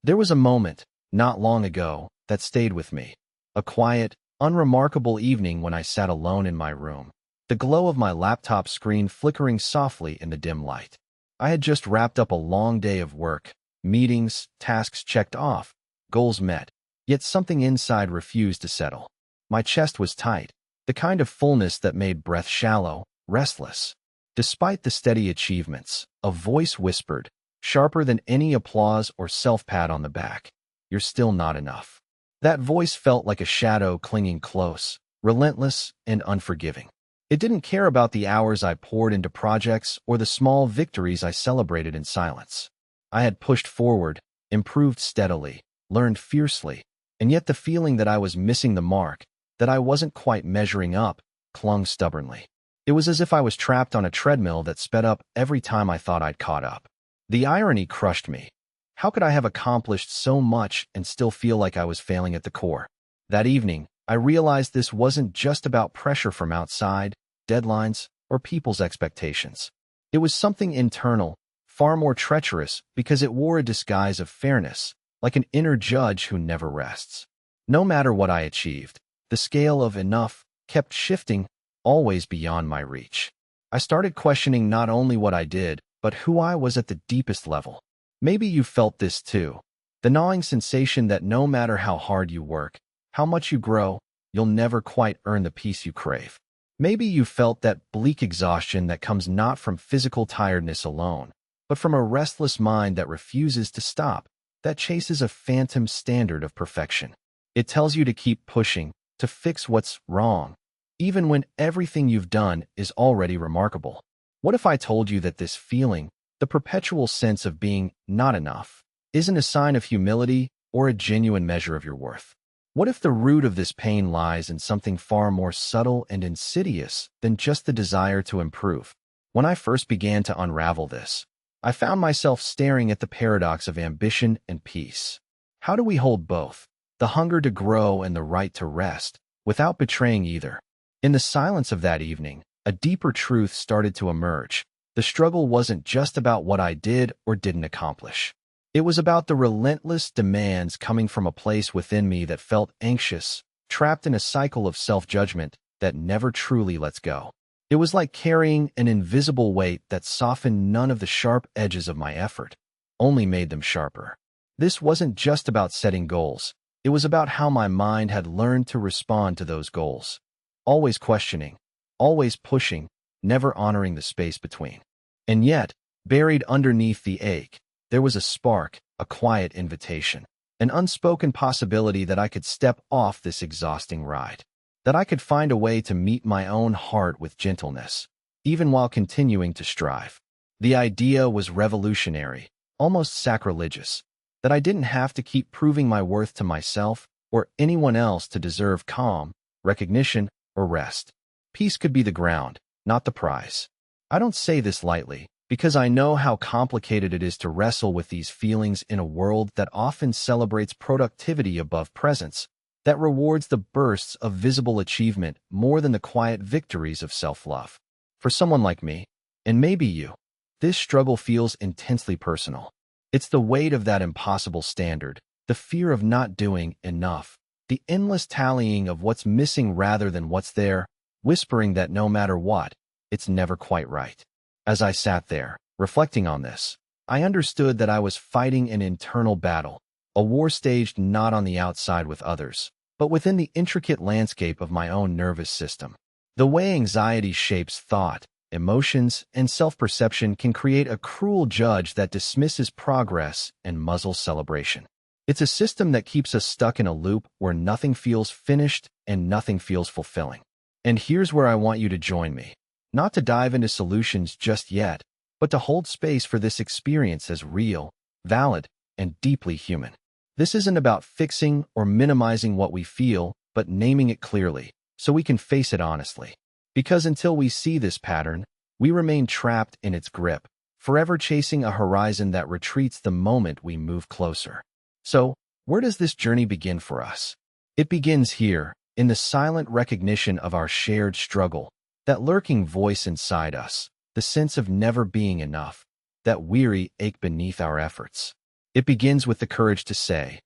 There was a moment, not long ago, that stayed with me. A quiet, unremarkable evening when I sat alone in my room, the glow of my laptop screen flickering softly in the dim light. I had just wrapped up a long day of work, meetings, tasks checked off, goals met, yet something inside refused to settle. My chest was tight, the kind of fullness that made breath shallow, restless. Despite the steady achievements, a voice whispered, sharper than any applause or self-pat on the back, "You're still not enough." That voice felt like a shadow clinging close, relentless and unforgiving. It didn't care about the hours I poured into projects or the small victories I celebrated in silence. I had pushed forward, improved steadily, learned fiercely, and yet the feeling that I was missing the mark, that I wasn't quite measuring up, clung stubbornly. It was as if I was trapped on a treadmill that sped up every time I thought I'd caught up. The irony crushed me. How could I have accomplished so much and still feel like I was failing at the core? That evening, I realized this wasn't just about pressure from outside, deadlines, or people's expectations. It was something internal, far more treacherous because it wore a disguise of fairness, like an inner judge who never rests. No matter what I achieved, the scale of enough kept shifting, always beyond my reach. I started questioning not only what I did, but who I was at the deepest level. Maybe you felt this too. The gnawing sensation that no matter how hard you work, how much you grow, you'll never quite earn the peace you crave. Maybe you felt that bleak exhaustion that comes not from physical tiredness alone, but from a restless mind that refuses to stop, that chases a phantom standard of perfection. It tells you to keep pushing, to fix what's wrong, even when everything you've done is already remarkable. What if I told you that this feeling, the perpetual sense of being not enough, isn't a sign of humility or a genuine measure of your worth? What if the root of this pain lies in something far more subtle and insidious than just the desire to improve? When I first began to unravel this, I found myself staring at the paradox of ambition and peace. How do we hold both, the hunger to grow and the right to rest, without betraying either? In the silence of that evening, a deeper truth started to emerge. The struggle wasn't just about what I did or didn't accomplish. It was about the relentless demands coming from a place within me that felt anxious, trapped in a cycle of self-judgment that never truly lets go. It was like carrying an invisible weight that softened none of the sharp edges of my effort, only made them sharper. This wasn't just about setting goals. It was about how my mind had learned to respond to those goals. Always questioning, always pushing, never honoring the space between. And yet, buried underneath the ache, there was a spark, a quiet invitation, an unspoken possibility that I could step off this exhausting ride, that I could find a way to meet my own heart with gentleness, even while continuing to strive. The idea was revolutionary, almost sacrilegious, that I didn't have to keep proving my worth to myself or anyone else to deserve calm, recognition, or rest. Peace could be the ground, not the prize. I don't say this lightly, because I know how complicated it is to wrestle with these feelings in a world that often celebrates productivity above presence, that rewards the bursts of visible achievement more than the quiet victories of self-love. For someone like me, and maybe you, this struggle feels intensely personal. It's the weight of that impossible standard, the fear of not doing enough, the endless tallying of what's missing rather than what's there, whispering that no matter what, it's never quite right. As I sat there, reflecting on this, I understood that I was fighting an internal battle, a war staged not on the outside with others, but within the intricate landscape of my own nervous system. The way anxiety shapes thought, emotions, and self-perception can create a cruel judge that dismisses progress and muzzles celebration. It's a system that keeps us stuck in a loop where nothing feels finished and nothing feels fulfilling. And here's where I want you to join me. Not to dive into solutions just yet, but to hold space for this experience as real, valid, and deeply human. This isn't about fixing or minimizing what we feel, but naming it clearly, so we can face it honestly. Because until we see this pattern, we remain trapped in its grip, forever chasing a horizon that retreats the moment we move closer. So, where does this journey begin for us? It begins here, in the silent recognition of our shared struggle, that lurking voice inside us, the sense of never being enough, that weary ache beneath our efforts. It begins with the courage to say,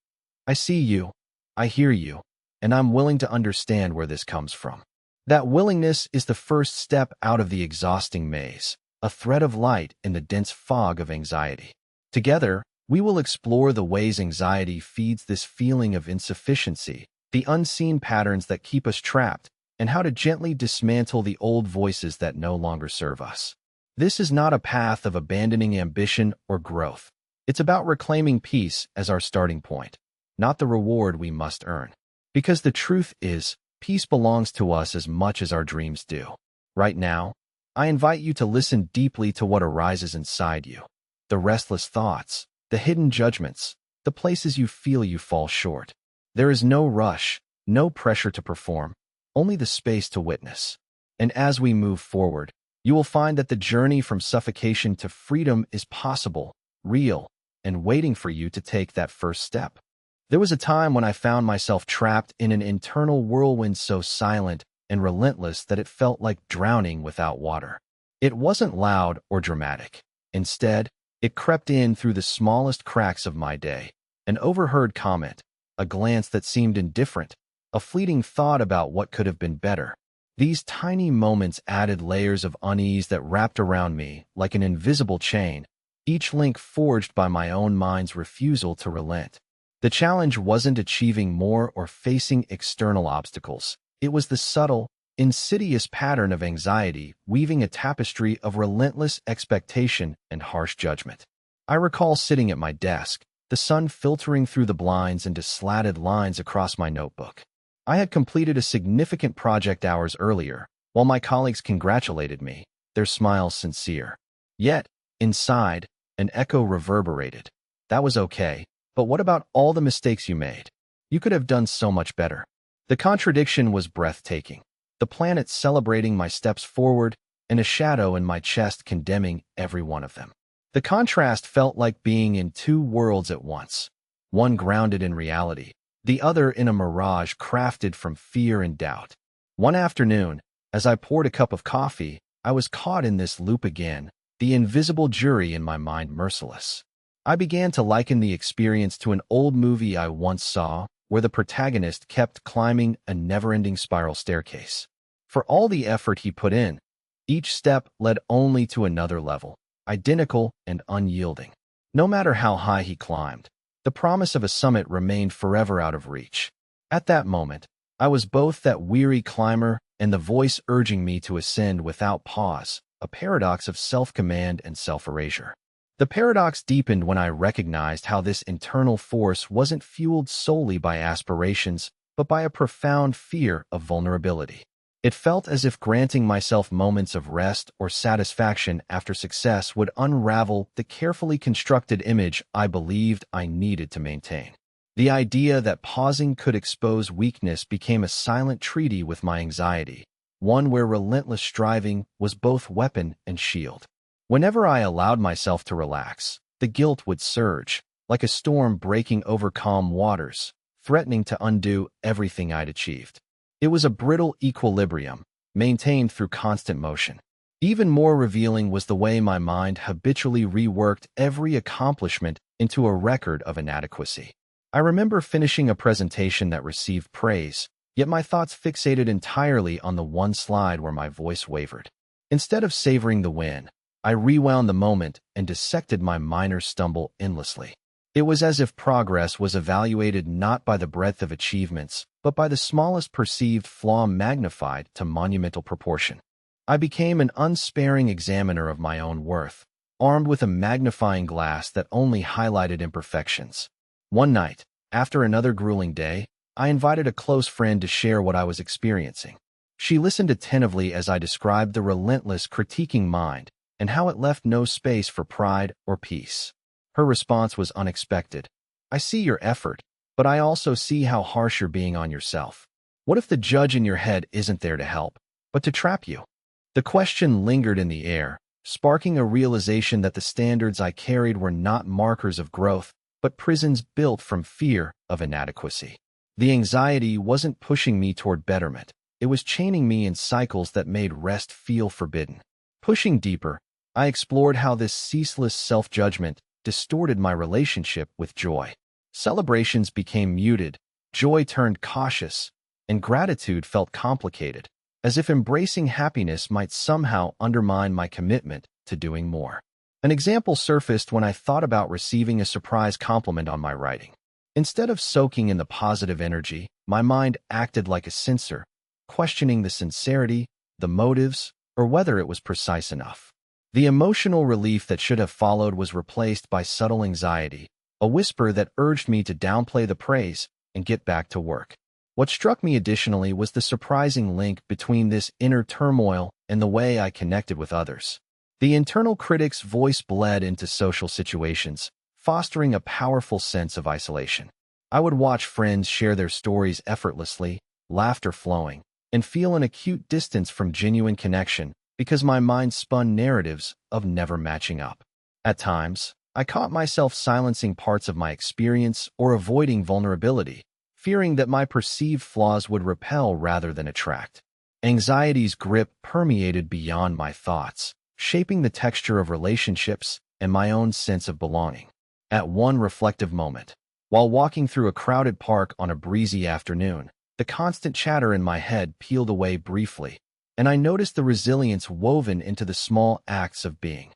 I see you, I hear you, and I'm willing to understand where this comes from. That willingness is the first step out of the exhausting maze, a thread of light in the dense fog of anxiety. Together, we will explore the ways anxiety feeds this feeling of insufficiency, the unseen patterns that keep us trapped, and how to gently dismantle the old voices that no longer serve us. This is not a path of abandoning ambition or growth. It's about reclaiming peace as our starting point, not the reward we must earn. Because the truth is, peace belongs to us as much as our dreams do. Right now, I invite you to listen deeply to what arises inside you. The restless thoughts, the hidden judgments, the places you feel you fall short. There is no rush, no pressure to perform, only the space to witness. And as we move forward, you will find that the journey from suffocation to freedom is possible, real, and waiting for you to take that first step. There was a time when I found myself trapped in an internal whirlwind so silent and relentless that it felt like drowning without water. It wasn't loud or dramatic. Instead, it crept in through the smallest cracks of my day, an overheard comment, a glance that seemed indifferent, a fleeting thought about what could have been better. These tiny moments added layers of unease that wrapped around me like an invisible chain, each link forged by my own mind's refusal to relent. The challenge wasn't achieving more or facing external obstacles. It was the subtle, insidious pattern of anxiety weaving a tapestry of relentless expectation and harsh judgment. I recall sitting at my desk, the sun filtering through the blinds into slatted lines across my notebook. I had completed a significant project hours earlier, while my colleagues congratulated me, their smiles sincere. Yet, inside, an echo reverberated. That was okay. But what about all the mistakes you made? You could have done so much better. The contradiction was breathtaking. The planet celebrating my steps forward, and a shadow in my chest condemning every one of them. The contrast felt like being in two worlds at once, one grounded in reality, the other in a mirage crafted from fear and doubt. One afternoon, as I poured a cup of coffee, I was caught in this loop again, the invisible jury in my mind merciless. I began to liken the experience to an old movie I once saw, where the protagonist kept climbing a never-ending spiral staircase. For all the effort he put in, each step led only to another level, identical and unyielding. No matter how high he climbed, the promise of a summit remained forever out of reach. At that moment, I was both that weary climber and the voice urging me to ascend without pause, a paradox of self-command and self-erasure. The paradox deepened when I recognized how this internal force wasn't fueled solely by aspirations, but by a profound fear of vulnerability. It felt as if granting myself moments of rest or satisfaction after success would unravel the carefully constructed image I believed I needed to maintain. The idea that pausing could expose weakness became a silent treaty with my anxiety, one where relentless striving was both weapon and shield. Whenever I allowed myself to relax, the guilt would surge, like a storm breaking over calm waters, threatening to undo everything I'd achieved. It was a brittle equilibrium, maintained through constant motion. Even more revealing was the way my mind habitually reworked every accomplishment into a record of inadequacy. I remember finishing a presentation that received praise, yet my thoughts fixated entirely on the one slide where my voice wavered. Instead of savoring the win, I rewound the moment and dissected my minor stumble endlessly. It was as if progress was evaluated not by the breadth of achievements, but by the smallest perceived flaw magnified to monumental proportion. I became an unsparing examiner of my own worth, armed with a magnifying glass that only highlighted imperfections. One night, after another grueling day, I invited a close friend to share what I was experiencing. She listened attentively as I described the relentless critiquing mind, and how it left no space for pride or peace. Her response was unexpected. I see your effort, but I also see how harsh you're being on yourself. What if the judge in your head isn't there to help, but to trap you? The question lingered in the air, sparking a realization that the standards I carried were not markers of growth, but prisons built from fear of inadequacy. The anxiety wasn't pushing me toward betterment. It was chaining me in cycles that made rest feel forbidden. Pushing deeper, I explored how this ceaseless self-judgment, distorted my relationship with joy. Celebrations became muted, joy turned cautious, and gratitude felt complicated, as if embracing happiness might somehow undermine my commitment to doing more. An example surfaced when I thought about receiving a surprise compliment on my writing. Instead of soaking in the positive energy, my mind acted like a censor, questioning the sincerity, the motives, or whether it was precise enough. The emotional relief that should have followed was replaced by subtle anxiety, a whisper that urged me to downplay the praise and get back to work. What struck me additionally was the surprising link between this inner turmoil and the way I connected with others. The internal critic's voice bled into social situations, fostering a powerful sense of isolation. I would watch friends share their stories effortlessly, laughter flowing, and feel an acute distance from genuine connection because my mind spun narratives of never matching up. At times, I caught myself silencing parts of my experience or avoiding vulnerability, fearing that my perceived flaws would repel rather than attract. Anxiety's grip permeated beyond my thoughts, shaping the texture of relationships and my own sense of belonging. At one reflective moment, while walking through a crowded park on a breezy afternoon, the constant chatter in my head peeled away briefly, and I noticed the resilience woven into the small acts of being.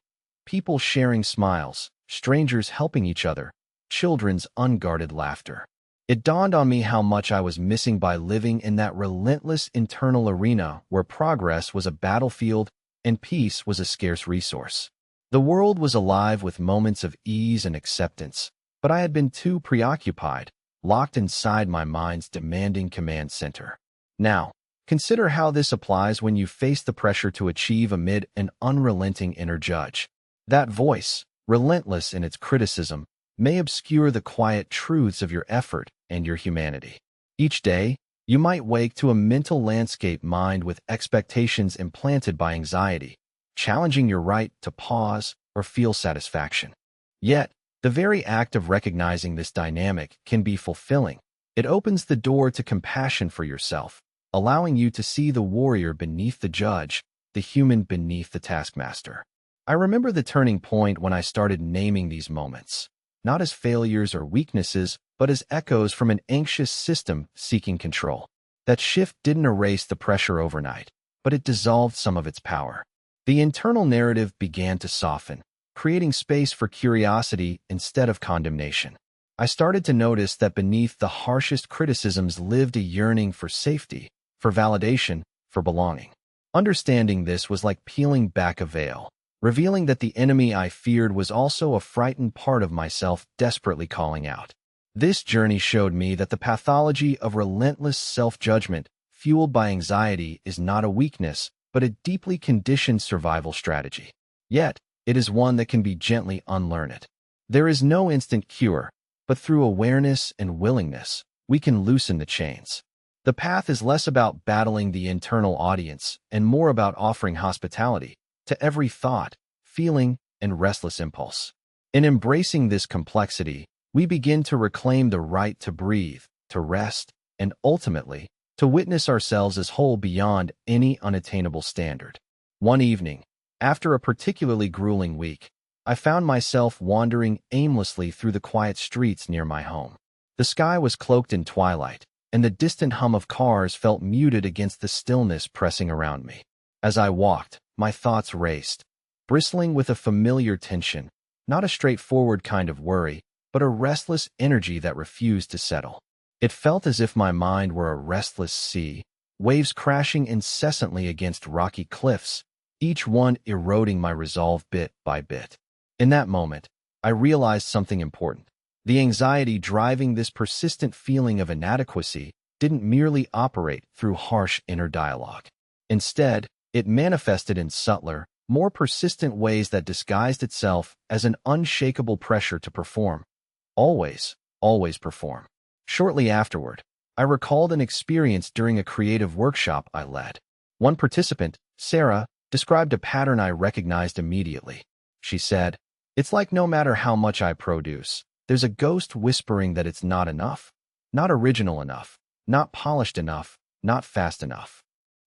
People sharing smiles, strangers helping each other, children's unguarded laughter. It dawned on me how much I was missing by living in that relentless internal arena where progress was a battlefield and peace was a scarce resource. The world was alive with moments of ease and acceptance, but I had been too preoccupied, locked inside my mind's demanding command center. Now, consider how this applies when you face the pressure to achieve amid an unrelenting inner judge. That voice, relentless in its criticism, may obscure the quiet truths of your effort and your humanity. Each day, you might wake to a mental landscape mined with expectations implanted by anxiety, challenging your right to pause or feel satisfaction. Yet, the very act of recognizing this dynamic can be fulfilling. It opens the door to compassion for yourself, allowing you to see the warrior beneath the judge, the human beneath the taskmaster. I remember the turning point when I started naming these moments, not as failures or weaknesses, but as echoes from an anxious system seeking control. That shift didn't erase the pressure overnight, but it dissolved some of its power. The internal narrative began to soften, creating space for curiosity instead of condemnation. I started to notice that beneath the harshest criticisms lived a yearning for safety, for validation, for belonging. Understanding this was like peeling back a veil, revealing that the enemy I feared was also a frightened part of myself desperately calling out. This journey showed me that the pathology of relentless self-judgment fueled by anxiety is not a weakness, but a deeply conditioned survival strategy. Yet, it is one that can be gently unlearned. There is no instant cure, but through awareness and willingness, we can loosen the chains. The path is less about battling the internal audience and more about offering hospitality to every thought, feeling, and restless impulse. In embracing this complexity, we begin to reclaim the right to breathe, to rest, and ultimately, to witness ourselves as whole beyond any unattainable standard. One evening, after a particularly grueling week, I found myself wandering aimlessly through the quiet streets near my home. The sky was cloaked in twilight, and the distant hum of cars felt muted against the stillness pressing around me. As I walked, my thoughts raced, bristling with a familiar tension, not a straightforward kind of worry, but a restless energy that refused to settle. It felt as if my mind were a restless sea, waves crashing incessantly against rocky cliffs, each one eroding my resolve bit by bit. In that moment, I realized something important. The anxiety driving this persistent feeling of inadequacy didn't merely operate through harsh inner dialogue. Instead, it manifested in subtler, more persistent ways that disguised itself as an unshakable pressure to perform. Always perform. Shortly afterward, I recalled an experience during a creative workshop I led. One participant, Sarah, described a pattern I recognized immediately. She said, "It's like no matter how much I produce, there's a ghost whispering that it's not enough, not original enough, not polished enough, not fast enough."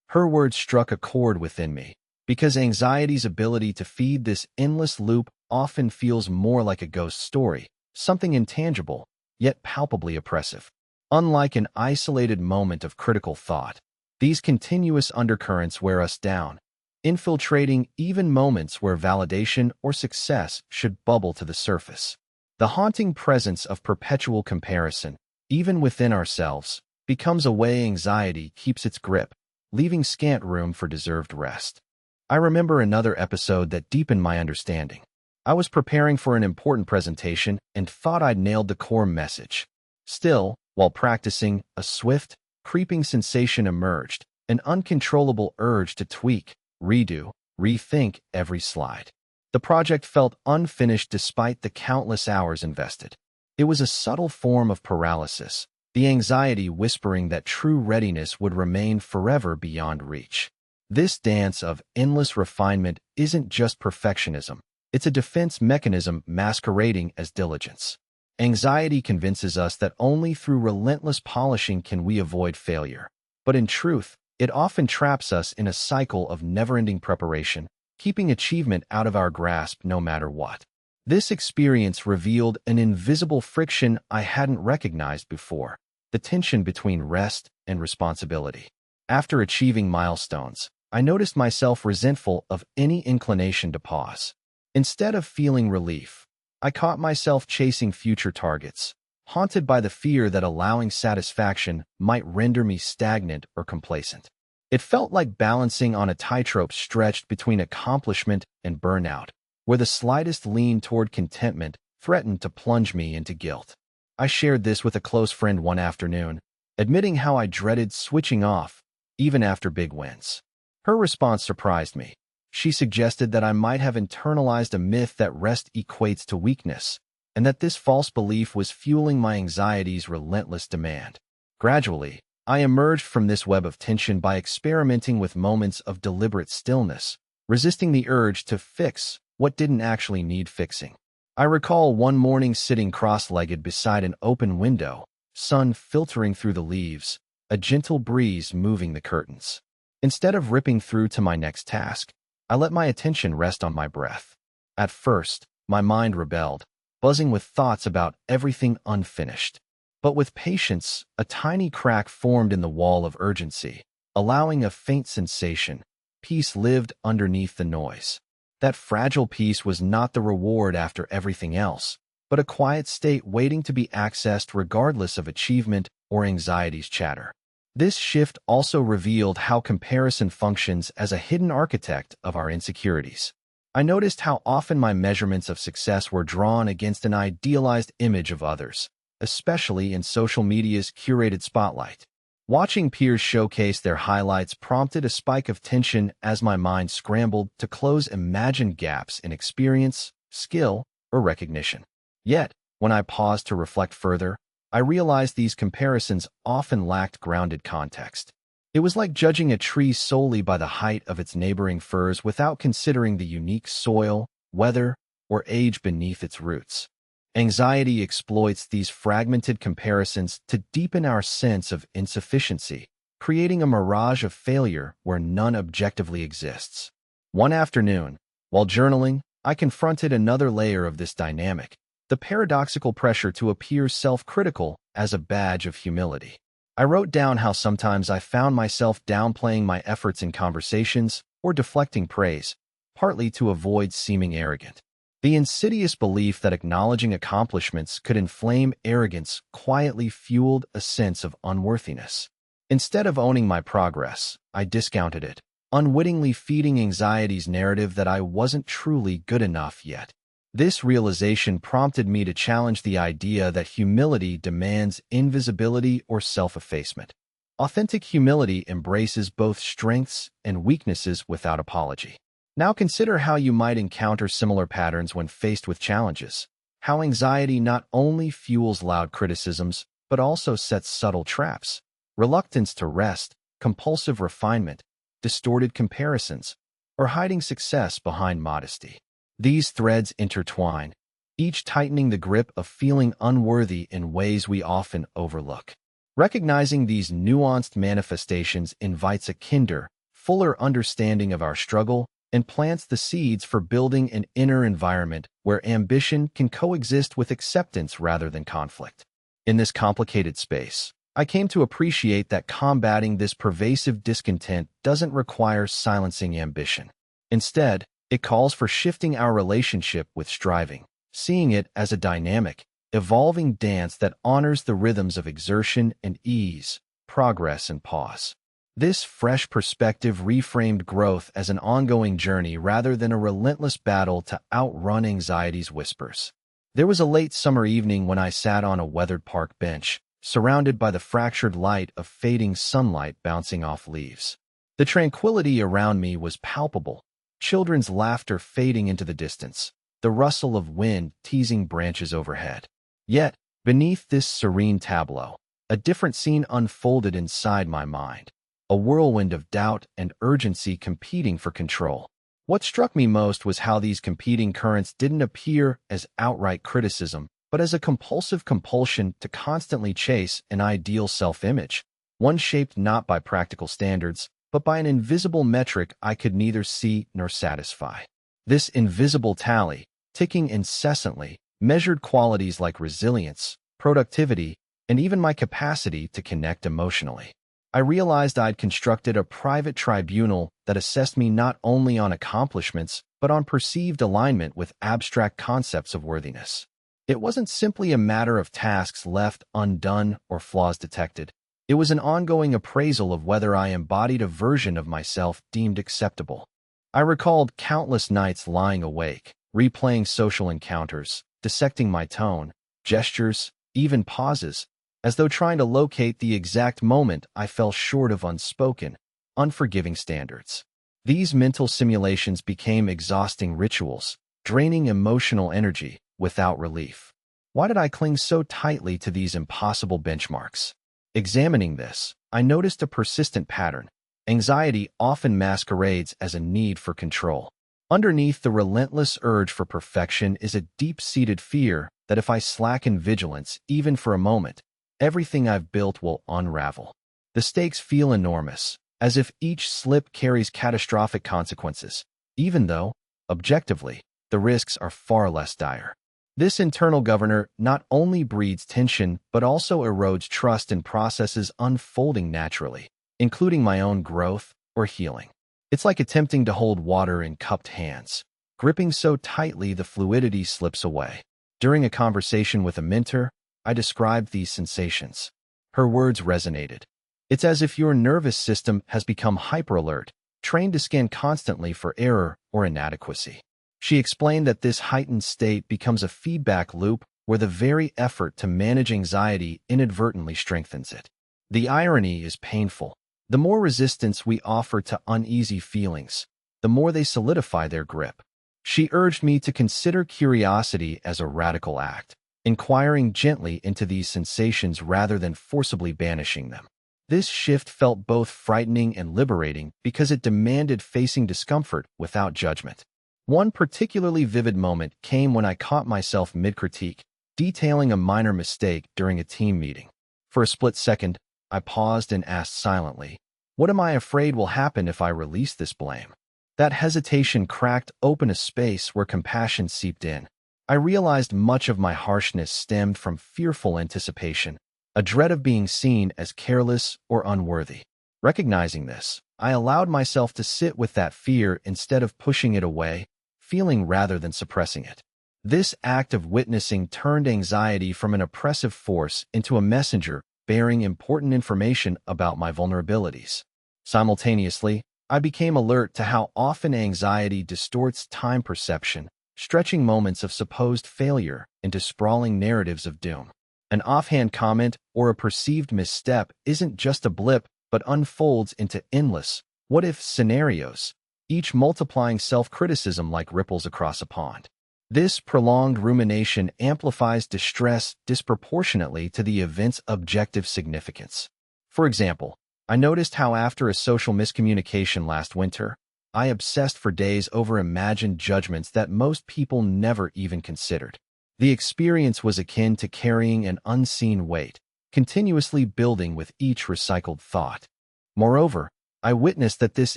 Her words struck a chord within me, because anxiety's ability to feed this endless loop often feels more like a ghost story, something intangible, yet palpably oppressive. Unlike an isolated moment of critical thought, these continuous undercurrents wear us down, infiltrating even moments where validation or success should bubble to the surface. The haunting presence of perpetual comparison, even within ourselves, becomes a way anxiety keeps its grip, leaving scant room for deserved rest. I remember another episode that deepened my understanding. I was preparing for an important presentation and thought I'd nailed the core message. Still, while practicing, a swift, creeping sensation emerged, an uncontrollable urge to tweak, redo, rethink every slide. The project felt unfinished despite the countless hours invested. It was a subtle form of paralysis, the anxiety whispering that true readiness would remain forever beyond reach. This dance of endless refinement isn't just perfectionism. It's a defense mechanism masquerading as diligence. Anxiety convinces us that only through relentless polishing can we avoid failure. But in truth, it often traps us in a cycle of never-ending preparation, keeping achievement out of our grasp no matter what. This experience revealed an invisible friction I hadn't recognized before, the tension between rest and responsibility. After achieving milestones, I noticed myself resentful of any inclination to pause. Instead of feeling relief, I caught myself chasing future targets, haunted by the fear that allowing satisfaction might render me stagnant or complacent. It felt like balancing on a tightrope stretched between accomplishment and burnout, where the slightest lean toward contentment threatened to plunge me into guilt. I shared this with a close friend one afternoon, admitting how I dreaded switching off, even after big wins. Her response surprised me. She suggested that I might have internalized a myth that rest equates to weakness, and that this false belief was fueling my anxiety's relentless demand. Gradually, I emerged from this web of tension by experimenting with moments of deliberate stillness, resisting the urge to fix what didn't actually need fixing. I recall one morning sitting cross-legged beside an open window, sun filtering through the leaves, a gentle breeze moving the curtains. Instead of ripping through to my next task, I let my attention rest on my breath. At first, my mind rebelled, buzzing with thoughts about everything unfinished. But with patience, a tiny crack formed in the wall of urgency, allowing a faint sensation. Peace lived underneath the noise. That fragile peace was not the reward after everything else, but a quiet state waiting to be accessed regardless of achievement or anxiety's chatter. This shift also revealed how comparison functions as a hidden architect of our insecurities. I noticed how often my measurements of success were drawn against an idealized image of others, especially in social media's curated spotlight. Watching peers showcase their highlights prompted a spike of tension as my mind scrambled to close imagined gaps in experience, skill, or recognition. Yet, when I paused to reflect further, I realized these comparisons often lacked grounded context. It was like judging a tree solely by the height of its neighboring firs without considering the unique soil, weather, or age beneath its roots. Anxiety exploits these fragmented comparisons to deepen our sense of insufficiency, creating a mirage of failure where none objectively exists. One afternoon, while journaling, I confronted another layer of this dynamic, the paradoxical pressure to appear self-critical as a badge of humility. I wrote down how sometimes I found myself downplaying my efforts in conversations or deflecting praise, partly to avoid seeming arrogant. The insidious belief that acknowledging accomplishments could inflame arrogance quietly fueled a sense of unworthiness. Instead of owning my progress, I discounted it, unwittingly feeding anxiety's narrative that I wasn't truly good enough yet. This realization prompted me to challenge the idea that humility demands invisibility or self-effacement. Authentic humility embraces both strengths and weaknesses without apology. Now consider how you might encounter similar patterns when faced with challenges. How anxiety not only fuels loud criticisms, but also sets subtle traps. Reluctance to rest, compulsive refinement, distorted comparisons, or hiding success behind modesty. These threads intertwine, each tightening the grip of feeling unworthy in ways we often overlook. Recognizing these nuanced manifestations invites a kinder, fuller understanding of our struggle and plants the seeds for building an inner environment where ambition can coexist with acceptance rather than conflict. In this complicated space, I came to appreciate that combating this pervasive discontent doesn't require silencing ambition. Instead, it calls for shifting our relationship with striving, seeing it as a dynamic, evolving dance that honors the rhythms of exertion and ease, progress and pause. This fresh perspective reframed growth as an ongoing journey rather than a relentless battle to outrun anxiety's whispers. There was a late summer evening when I sat on a weathered park bench, surrounded by the fractured light of fading sunlight bouncing off leaves. The tranquility around me was palpable, children's laughter fading into the distance, the rustle of wind teasing branches overhead. Yet, beneath this serene tableau, a different scene unfolded inside my mind, a whirlwind of doubt and urgency competing for control. What struck me most was how these competing currents didn't appear as outright criticism, but as a compulsive compulsion to constantly chase an ideal self-image, one shaped not by practical standards, but by an invisible metric I could neither see nor satisfy. This invisible tally, ticking incessantly, measured qualities like resilience, productivity, and even my capacity to connect emotionally. I realized I'd constructed a private tribunal that assessed me not only on accomplishments, but on perceived alignment with abstract concepts of worthiness. It wasn't simply a matter of tasks left undone or flaws detected. It was an ongoing appraisal of whether I embodied a version of myself deemed acceptable. I recalled countless nights lying awake, replaying social encounters, dissecting my tone, gestures, even pauses, as though trying to locate the exact moment I fell short of unspoken, unforgiving standards. These mental simulations became exhausting rituals, draining emotional energy without relief. Why did I cling so tightly to these impossible benchmarks? Examining this, I noticed a persistent pattern. Anxiety often masquerades as a need for control. Underneath the relentless urge for perfection is a deep-seated fear that if I slacken vigilance, even for a moment, everything I've built will unravel. The stakes feel enormous, as if each slip carries catastrophic consequences, even though, objectively, the risks are far less dire. This internal governor not only breeds tension, but also erodes trust in processes unfolding naturally, including my own growth or healing. It's like attempting to hold water in cupped hands, gripping so tightly the fluidity slips away. During a conversation with a mentor, I described these sensations. Her words resonated. It's as if your nervous system has become hyperalert, trained to scan constantly for error or inadequacy. She explained that this heightened state becomes a feedback loop where the very effort to manage anxiety inadvertently strengthens it. The irony is painful. The more resistance we offer to uneasy feelings, the more they solidify their grip. She urged me to consider curiosity as a radical act, inquiring gently into these sensations rather than forcibly banishing them. This shift felt both frightening and liberating because it demanded facing discomfort without judgment. One particularly vivid moment came when I caught myself mid-critique, detailing a minor mistake during a team meeting. For a split second, I paused and asked silently, "What am I afraid will happen if I release this blame?" That hesitation cracked open a space where compassion seeped in. I realized much of my harshness stemmed from fearful anticipation, a dread of being seen as careless or unworthy. Recognizing this, I allowed myself to sit with that fear instead of pushing it away, feeling rather than suppressing it. This act of witnessing turned anxiety from an oppressive force into a messenger bearing important information about my vulnerabilities. Simultaneously, I became alert to how often anxiety distorts time perception, stretching moments of supposed failure into sprawling narratives of doom. An offhand comment or a perceived misstep isn't just a blip, but unfolds into endless what-if scenarios, each multiplying self-criticism like ripples across a pond. This prolonged rumination amplifies distress disproportionately to the event's objective significance. For example, I noticed how after a social miscommunication last winter, I obsessed for days over imagined judgments that most people never even considered. The experience was akin to carrying an unseen weight, continuously building with each recycled thought. Moreover, I witnessed that this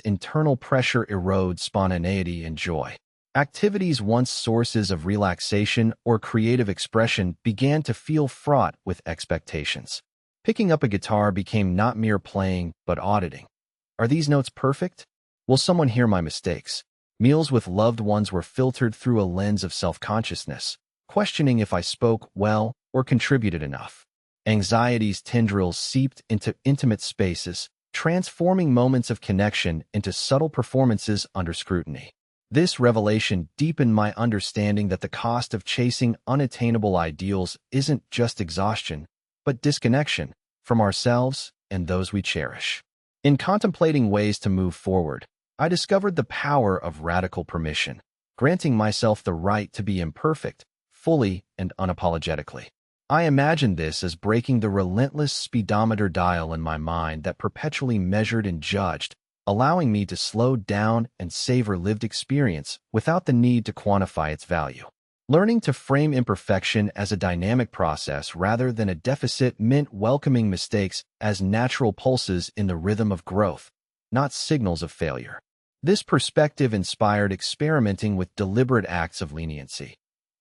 internal pressure erodes spontaneity and joy. Activities once sources of relaxation or creative expression began to feel fraught with expectations. Picking up a guitar became not mere playing, but auditing. Are these notes perfect? Will someone hear my mistakes? Meals with loved ones were filtered through a lens of self-consciousness, questioning if I spoke well or contributed enough. Anxiety's tendrils seeped into intimate spaces, transforming moments of connection into subtle performances under scrutiny. This revelation deepened my understanding that the cost of chasing unattainable ideals isn't just exhaustion, but disconnection from ourselves and those we cherish. In contemplating ways to move forward, I discovered the power of radical permission, granting myself the right to be imperfect, fully and unapologetically. I imagined this as breaking the relentless speedometer dial in my mind that perpetually measured and judged, allowing me to slow down and savor lived experience without the need to quantify its value. Learning to frame imperfection as a dynamic process rather than a deficit meant welcoming mistakes as natural pulses in the rhythm of growth, not signals of failure. This perspective inspired experimenting with deliberate acts of leniency.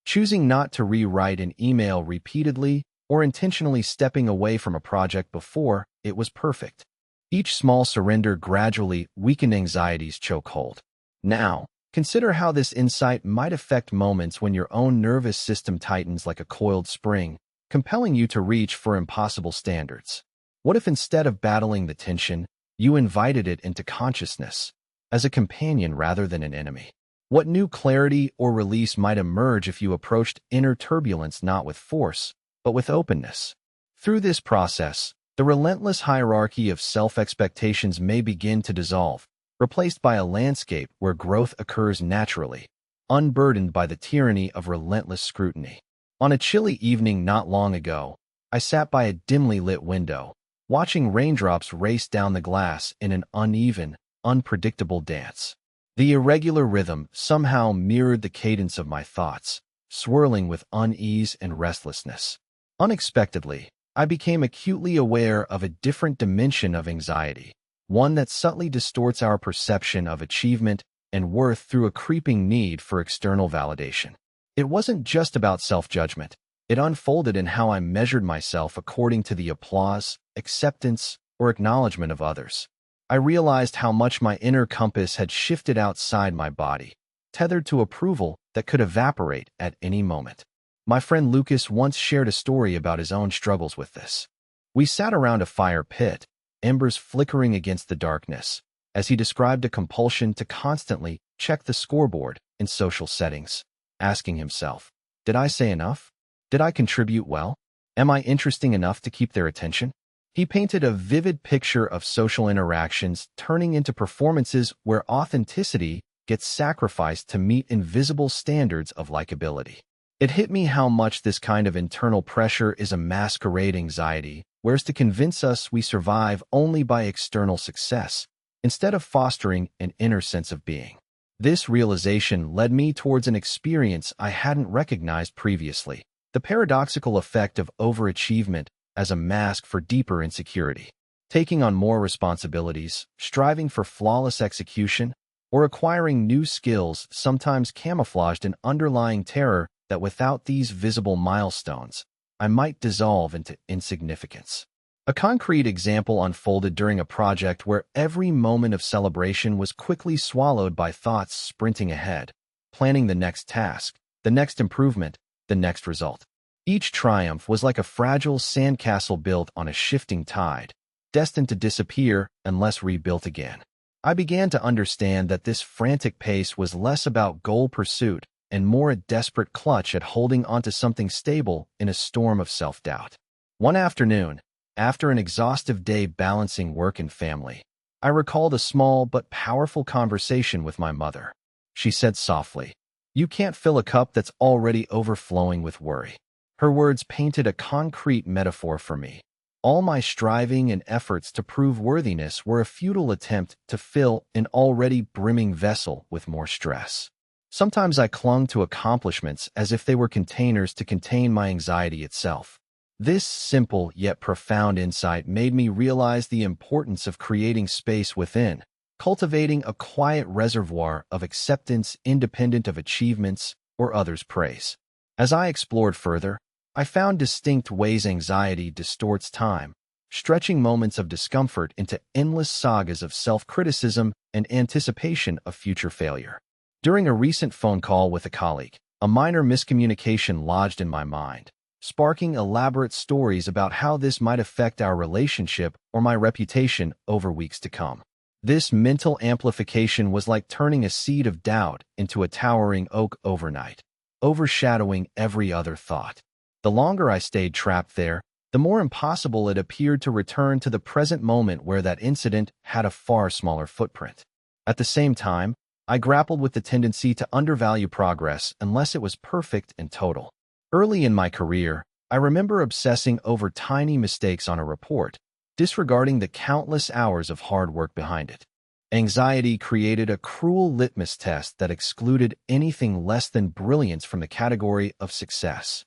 Choosing not to rewrite an email repeatedly or intentionally stepping away from a project before it was perfect. Each small surrender gradually weakened anxiety's chokehold. Now, consider how this insight might affect moments when your own nervous system tightens like a coiled spring, compelling you to reach for impossible standards. What if instead of battling the tension, you invited it into consciousness, as a companion rather than an enemy? What new clarity or release might emerge if you approached inner turbulence not with force, but with openness? Through this process, the relentless hierarchy of self-expectations may begin to dissolve, replaced by a landscape where growth occurs naturally, unburdened by the tyranny of relentless scrutiny. On a chilly evening not long ago, I sat by a dimly lit window, watching raindrops race down the glass in an uneven, unpredictable dance. The irregular rhythm somehow mirrored the cadence of my thoughts, swirling with unease and restlessness. Unexpectedly, I became acutely aware of a different dimension of anxiety, one that subtly distorts our perception of achievement and worth through a creeping need for external validation. It wasn't just about self-judgment. It unfolded in how I measured myself according to the applause, acceptance, or acknowledgement of others. I realized how much my inner compass had shifted outside my body, tethered to approval that could evaporate at any moment. My friend Lucas once shared a story about his own struggles with this. We sat around a fire pit, embers flickering against the darkness, as he described a compulsion to constantly check the scoreboard in social settings, asking himself, did I say enough? Did I contribute well? Am I interesting enough to keep their attention? He painted a vivid picture of social interactions turning into performances where authenticity gets sacrificed to meet invisible standards of likability. It hit me how much this kind of internal pressure is a masquerade anxiety, whereas to convince us we survive only by external success, instead of fostering an inner sense of being. This realization led me towards an experience I hadn't recognized previously, the paradoxical effect of overachievement as a mask for deeper insecurity. Taking on more responsibilities, striving for flawless execution, or acquiring new skills sometimes camouflaged an underlying terror that without these visible milestones, I might dissolve into insignificance. A concrete example unfolded during a project where every moment of celebration was quickly swallowed by thoughts sprinting ahead, planning the next task, the next improvement, the next result. Each triumph was like a fragile sandcastle built on a shifting tide, destined to disappear unless rebuilt again. I began to understand that this frantic pace was less about goal pursuit and more a desperate clutch at holding onto something stable in a storm of self-doubt. One afternoon, after an exhaustive day balancing work and family, I recalled a small but powerful conversation with my mother. She said softly, "You can't fill a cup that's already overflowing with worry." Her words painted a concrete metaphor for me. All my striving and efforts to prove worthiness were a futile attempt to fill an already brimming vessel with more stress. Sometimes I clung to accomplishments as if they were containers to contain my anxiety itself. This simple yet profound insight made me realize the importance of creating space within, cultivating a quiet reservoir of acceptance independent of achievements or others' praise. As I explored further, I found distinct ways anxiety distorts time, stretching moments of discomfort into endless sagas of self-criticism and anticipation of future failure. During a recent phone call with a colleague, a minor miscommunication lodged in my mind, sparking elaborate stories about how this might affect our relationship or my reputation over weeks to come. This mental amplification was like turning a seed of doubt into a towering oak overnight, overshadowing every other thought. The longer I stayed trapped there, the more impossible it appeared to return to the present moment where that incident had a far smaller footprint. At the same time, I grappled with the tendency to undervalue progress unless it was perfect and total. Early in my career, I remember obsessing over tiny mistakes on a report, disregarding the countless hours of hard work behind it. Anxiety created a cruel litmus test that excluded anything less than brilliance from the category of success.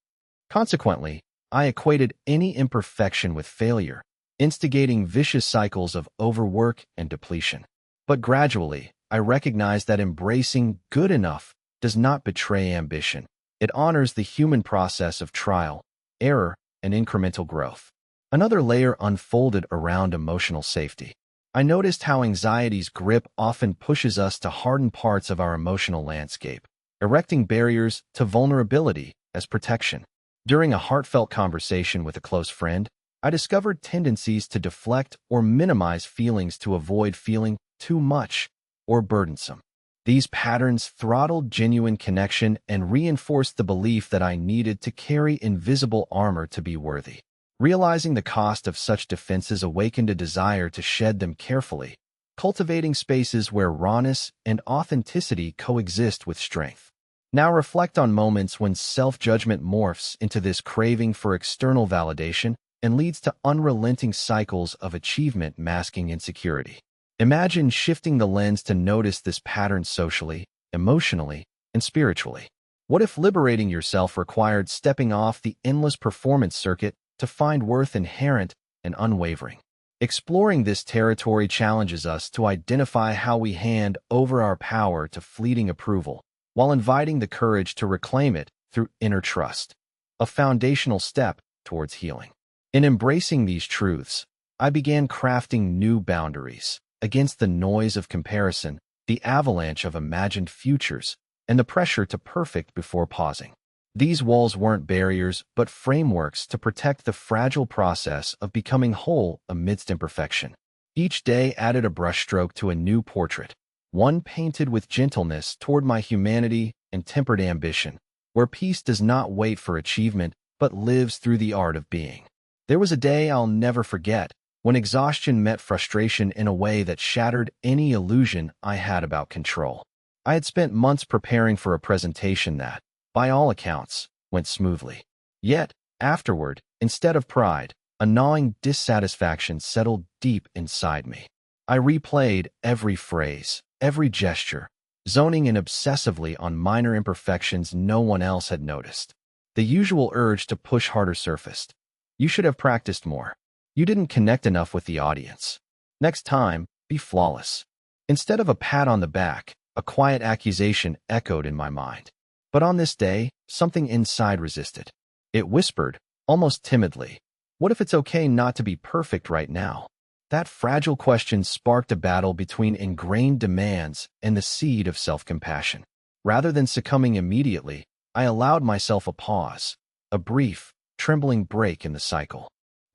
Consequently, I equated any imperfection with failure, instigating vicious cycles of overwork and depletion. But gradually, I recognized that embracing good enough does not betray ambition. It honors the human process of trial, error, and incremental growth. Another layer unfolded around emotional safety. I noticed how anxiety's grip often pushes us to harden parts of our emotional landscape, erecting barriers to vulnerability as protection. During a heartfelt conversation with a close friend, I discovered tendencies to deflect or minimize feelings to avoid feeling too much or burdensome. These patterns throttled genuine connection and reinforced the belief that I needed to carry invisible armor to be worthy. Realizing the cost of such defenses awakened a desire to shed them carefully, cultivating spaces where rawness and authenticity coexist with strength. Now reflect on moments when self-judgment morphs into this craving for external validation and leads to unrelenting cycles of achievement masking insecurity. Imagine shifting the lens to notice this pattern socially, emotionally, and spiritually. What if liberating yourself required stepping off the endless performance circuit to find worth inherent and unwavering? Exploring this territory challenges us to identify how we hand over our power to fleeting approval, while inviting the courage to reclaim it through inner trust, a foundational step towards healing. In embracing these truths, I began crafting new boundaries against the noise of comparison, the avalanche of imagined futures, and the pressure to perfect before pausing. These walls weren't barriers, but frameworks to protect the fragile process of becoming whole amidst imperfection. Each day added a brushstroke to a new portrait, one painted with gentleness toward my humanity and tempered ambition, where peace does not wait for achievement, but lives through the art of being. There was a day I'll never forget, when exhaustion met frustration in a way that shattered any illusion I had about control. I had spent months preparing for a presentation that, by all accounts, went smoothly. Yet, afterward, instead of pride, a gnawing dissatisfaction settled deep inside me. I replayed every phrase, every gesture, zoning in obsessively on minor imperfections no one else had noticed. The usual urge to push harder surfaced. You should have practiced more. You didn't connect enough with the audience. Next time, be flawless. Instead of a pat on the back, a quiet accusation echoed in my mind. But on this day, something inside resisted. It whispered, almost timidly, "What if it's okay not to be perfect right now?" That fragile question sparked a battle between ingrained demands and the seed of self-compassion. Rather than succumbing immediately, I allowed myself a pause, a brief, trembling break in the cycle.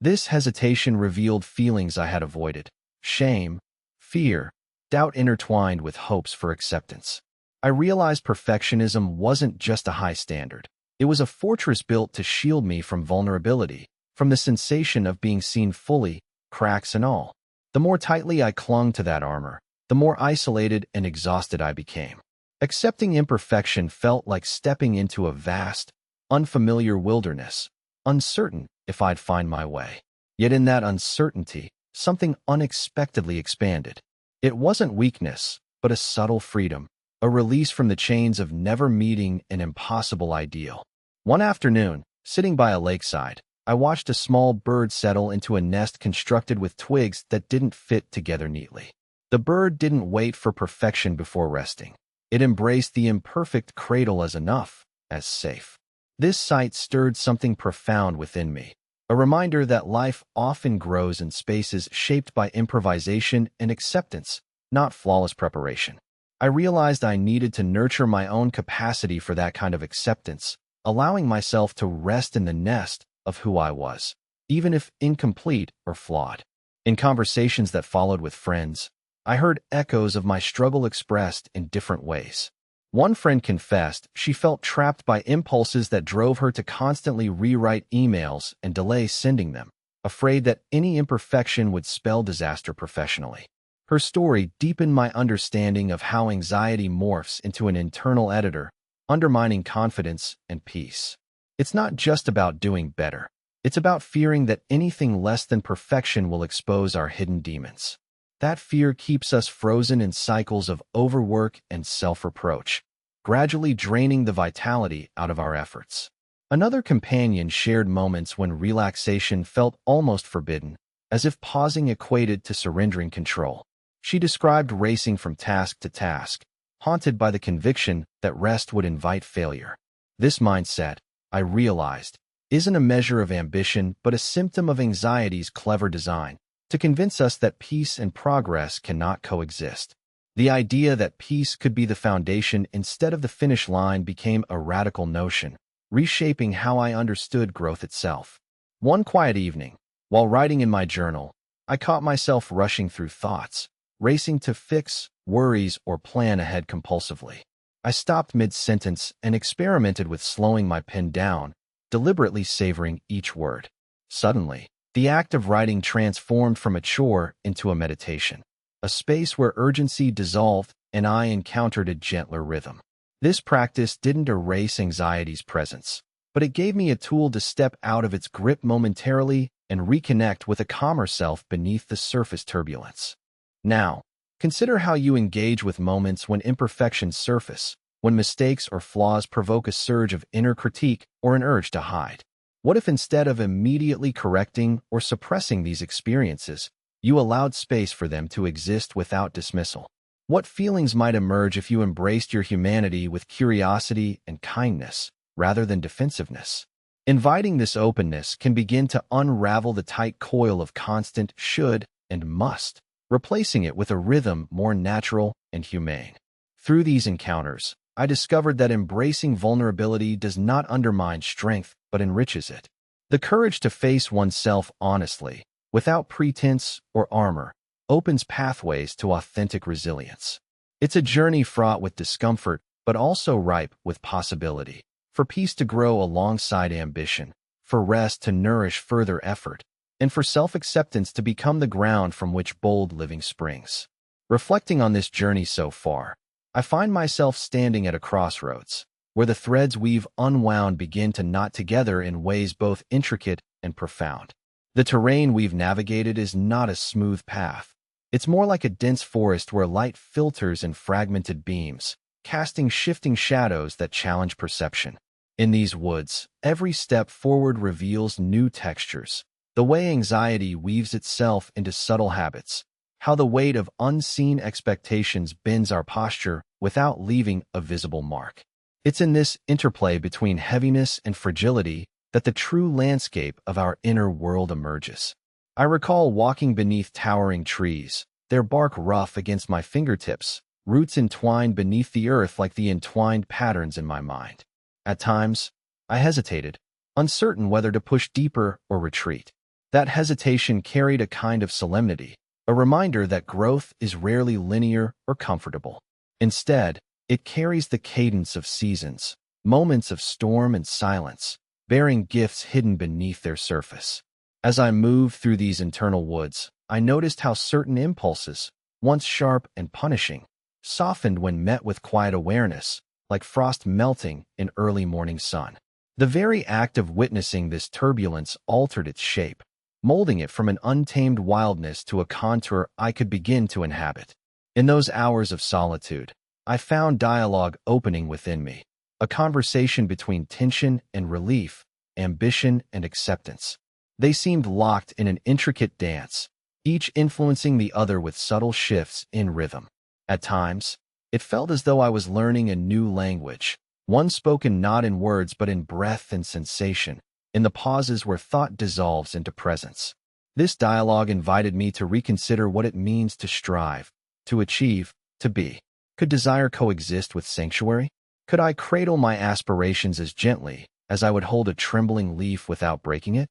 This hesitation revealed feelings I had avoided: shame, fear, doubt intertwined with hopes for acceptance. I realized perfectionism wasn't just a high standard. It was a fortress built to shield me from vulnerability, from the sensation of being seen fully, cracks and all. The more tightly I clung to that armor, the more isolated and exhausted I became. Accepting imperfection felt like stepping into a vast, unfamiliar wilderness, uncertain if I'd find my way. Yet in that uncertainty, something unexpectedly expanded. It wasn't weakness, but a subtle freedom, a release from the chains of never meeting an impossible ideal. One afternoon, sitting by a lakeside, I watched a small bird settle into a nest constructed with twigs that didn't fit together neatly. The bird didn't wait for perfection before resting. It embraced the imperfect cradle as enough, as safe. This sight stirred something profound within me, a reminder that life often grows in spaces shaped by improvisation and acceptance, not flawless preparation. I realized I needed to nurture my own capacity for that kind of acceptance, allowing myself to rest in the nest of who I was, even if incomplete or flawed. In conversations that followed with friends, I heard echoes of my struggle expressed in different ways. One friend confessed she felt trapped by impulses that drove her to constantly rewrite emails and delay sending them, afraid that any imperfection would spell disaster professionally. Her story deepened my understanding of how anxiety morphs into an internal editor, undermining confidence and peace. It's not just about doing better. It's about fearing that anything less than perfection will expose our hidden demons. That fear keeps us frozen in cycles of overwork and self-reproach, gradually draining the vitality out of our efforts. Another companion shared moments when relaxation felt almost forbidden, as if pausing equated to surrendering control. She described racing from task to task, haunted by the conviction that rest would invite failure. This mindset, I realized, isn't a measure of ambition but a symptom of anxiety's clever design, to convince us that peace and progress cannot coexist. The idea that peace could be the foundation instead of the finish line became a radical notion, reshaping how I understood growth itself. One quiet evening, while writing in my journal, I caught myself rushing through thoughts, racing to fix worries or plan ahead compulsively. I stopped mid-sentence and experimented with slowing my pen down, deliberately savoring each word. Suddenly, the act of writing transformed from a chore into a meditation, a space where urgency dissolved and I encountered a gentler rhythm. This practice didn't erase anxiety's presence, but it gave me a tool to step out of its grip momentarily and reconnect with a calmer self beneath the surface turbulence. Now, consider how you engage with moments when imperfections surface, when mistakes or flaws provoke a surge of inner critique or an urge to hide. What if instead of immediately correcting or suppressing these experiences, you allowed space for them to exist without dismissal? What feelings might emerge if you embraced your humanity with curiosity and kindness, rather than defensiveness? Inviting this openness can begin to unravel the tight coil of constant should and must, replacing it with a rhythm more natural and humane. Through these encounters, I discovered that embracing vulnerability does not undermine strength, but enriches it. The courage to face oneself honestly, without pretense or armor, opens pathways to authentic resilience. It's a journey fraught with discomfort, but also ripe with possibility. For peace to grow alongside ambition, for rest to nourish further effort, and for self-acceptance to become the ground from which bold living springs. Reflecting on this journey so far, I find myself standing at a crossroads, where the threads we've unwound begin to knot together in ways both intricate and profound. The terrain we've navigated is not a smooth path. It's more like a dense forest where light filters in fragmented beams, casting shifting shadows that challenge perception. In these woods, every step forward reveals new textures, the way anxiety weaves itself into subtle habits, how the weight of unseen expectations bends our posture without leaving a visible mark. It's in this interplay between heaviness and fragility that the true landscape of our inner world emerges. I recall walking beneath towering trees, their bark rough against my fingertips, roots entwined beneath the earth like the entwined patterns in my mind. At times, I hesitated, uncertain whether to push deeper or retreat. That hesitation carried a kind of solemnity, a reminder that growth is rarely linear or comfortable. Instead, it carries the cadence of seasons, moments of storm and silence, bearing gifts hidden beneath their surface. As I moved through these internal woods, I noticed how certain impulses, once sharp and punishing, softened when met with quiet awareness, like frost melting in early morning sun. The very act of witnessing this turbulence altered its shape, molding it from an untamed wildness to a contour I could begin to inhabit. In those hours of solitude, I found dialogue opening within me, a conversation between tension and relief, ambition, and acceptance. They seemed locked in an intricate dance, each influencing the other with subtle shifts in rhythm. At times, it felt as though I was learning a new language, one spoken not in words but in breath and sensation, in the pauses where thought dissolves into presence. This dialogue invited me to reconsider what it means to strive, to achieve, to be. Could desire coexist with sanctuary? Could I cradle my aspirations as gently as I would hold a trembling leaf without breaking it?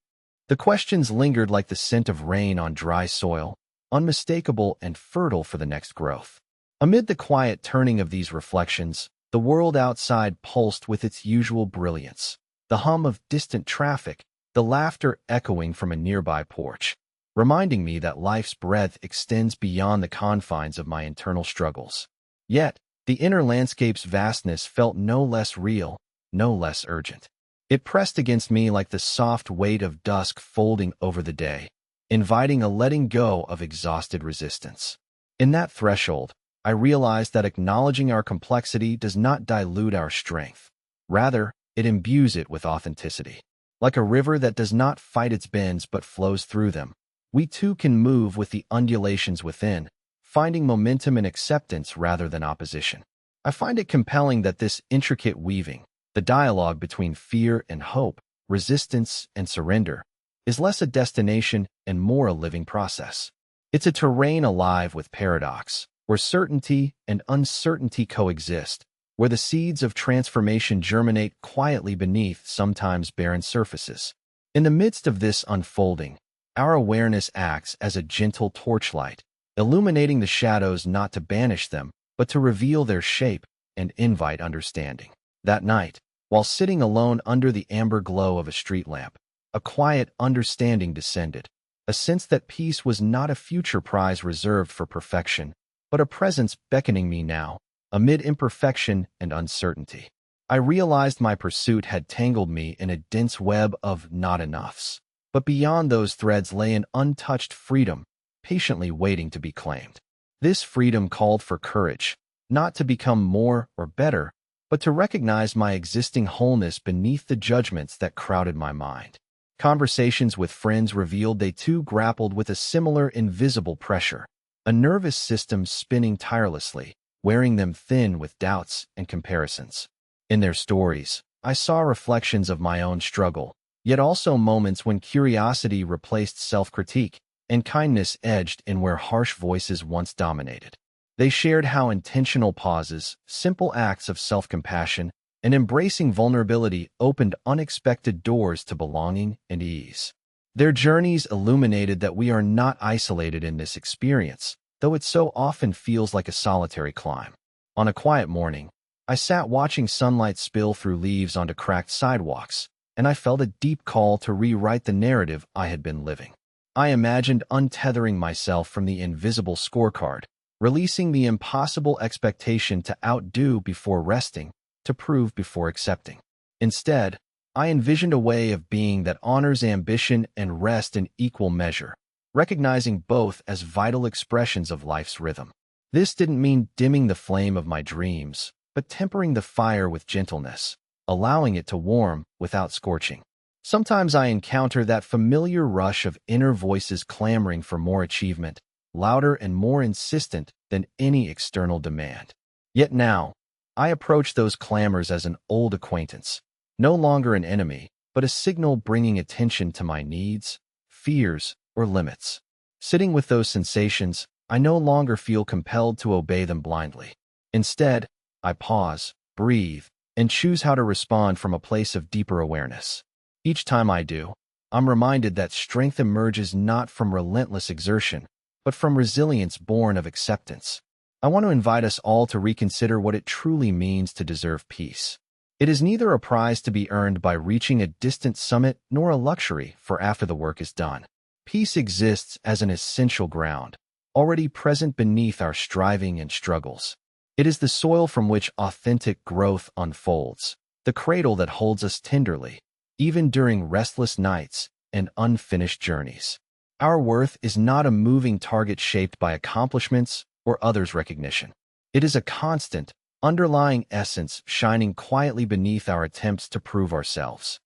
The questions lingered like the scent of rain on dry soil, unmistakable and fertile for the next growth. Amid the quiet turning of these reflections, the world outside pulsed with its usual brilliance, the hum of distant traffic, the laughter echoing from a nearby porch, reminding me that life's breadth extends beyond the confines of my internal struggles. Yet, the inner landscape's vastness felt no less real, no less urgent. It pressed against me like the soft weight of dusk folding over the day, inviting a letting go of exhausted resistance. In that threshold, I realized that acknowledging our complexity does not dilute our strength. Rather, it imbues it with authenticity. Like a river that does not fight its bends but flows through them, we too can move with the undulations within, finding momentum in acceptance rather than opposition. I find it compelling that this intricate weaving, the dialogue between fear and hope, resistance and surrender, is less a destination and more a living process. It's a terrain alive with paradox, where certainty and uncertainty coexist, where the seeds of transformation germinate quietly beneath sometimes barren surfaces. In the midst of this unfolding, our awareness acts as a gentle torchlight, illuminating the shadows not to banish them, but to reveal their shape and invite understanding. That night, while sitting alone under the amber glow of a street lamp, a quiet understanding descended, a sense that peace was not a future prize reserved for perfection, but a presence beckoning me now, amid imperfection and uncertainty. I realized my pursuit had tangled me in a dense web of not-enoughs, but beyond those threads lay an untouched freedom, patiently waiting to be claimed. This freedom called for courage, not to become more or better, but to recognize my existing wholeness beneath the judgments that crowded my mind. Conversations with friends revealed they too grappled with a similar invisible pressure, a nervous system spinning tirelessly, wearing them thin with doubts and comparisons. In their stories, I saw reflections of my own struggle, yet also moments when curiosity replaced self-critique and kindness edged in where harsh voices once dominated. They shared how intentional pauses, simple acts of self-compassion, and embracing vulnerability opened unexpected doors to belonging and ease. Their journeys illuminated that we are not isolated in this experience, though it so often feels like a solitary climb. On a quiet morning, I sat watching sunlight spill through leaves onto cracked sidewalks, and I felt a deep call to rewrite the narrative I had been living. I imagined untethering myself from the invisible scorecard, releasing the impossible expectation to outdo before resting, to prove before accepting. Instead, I envisioned a way of being that honors ambition and rest in equal measure, recognizing both as vital expressions of life's rhythm. This didn't mean dimming the flame of my dreams, but tempering the fire with gentleness, allowing it to warm without scorching. Sometimes I encounter that familiar rush of inner voices clamoring for more achievement, louder and more insistent than any external demand. Yet now, I approach those clamors as an old acquaintance, no longer an enemy, but a signal bringing attention to my needs, fears, or limits. Sitting with those sensations, I no longer feel compelled to obey them blindly. Instead, I pause, breathe, and choose how to respond from a place of deeper awareness. Each time I do, I'm reminded that strength emerges not from relentless exertion, but from resilience born of acceptance. I want to invite us all to reconsider what it truly means to deserve peace. It is neither a prize to be earned by reaching a distant summit nor a luxury for after the work is done. Peace exists as an essential ground, already present beneath our striving and struggles. It is the soil from which authentic growth unfolds, the cradle that holds us tenderly, even during restless nights and unfinished journeys. Our worth is not a moving target shaped by accomplishments or others' recognition. It is a constant, underlying essence shining quietly beneath our attempts to prove ourselves.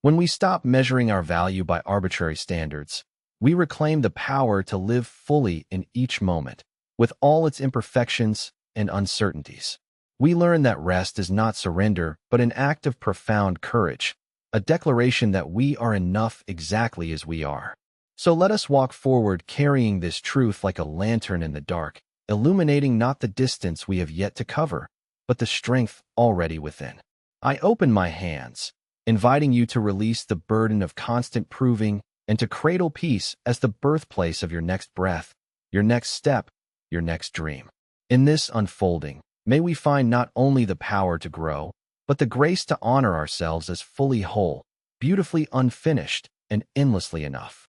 When we stop measuring our value by arbitrary standards, we reclaim the power to live fully in each moment, with all its imperfections and uncertainties. We learn that rest is not surrender, but an act of profound courage, a declaration that we are enough exactly as we are. So let us walk forward carrying this truth like a lantern in the dark, illuminating not the distance we have yet to cover, but the strength already within. I open my hands, inviting you to release the burden of constant proving and to cradle peace as the birthplace of your next breath, your next step, your next dream. In this unfolding, may we find not only the power to grow, but the grace to honor ourselves as fully whole, beautifully unfinished, and endlessly enough.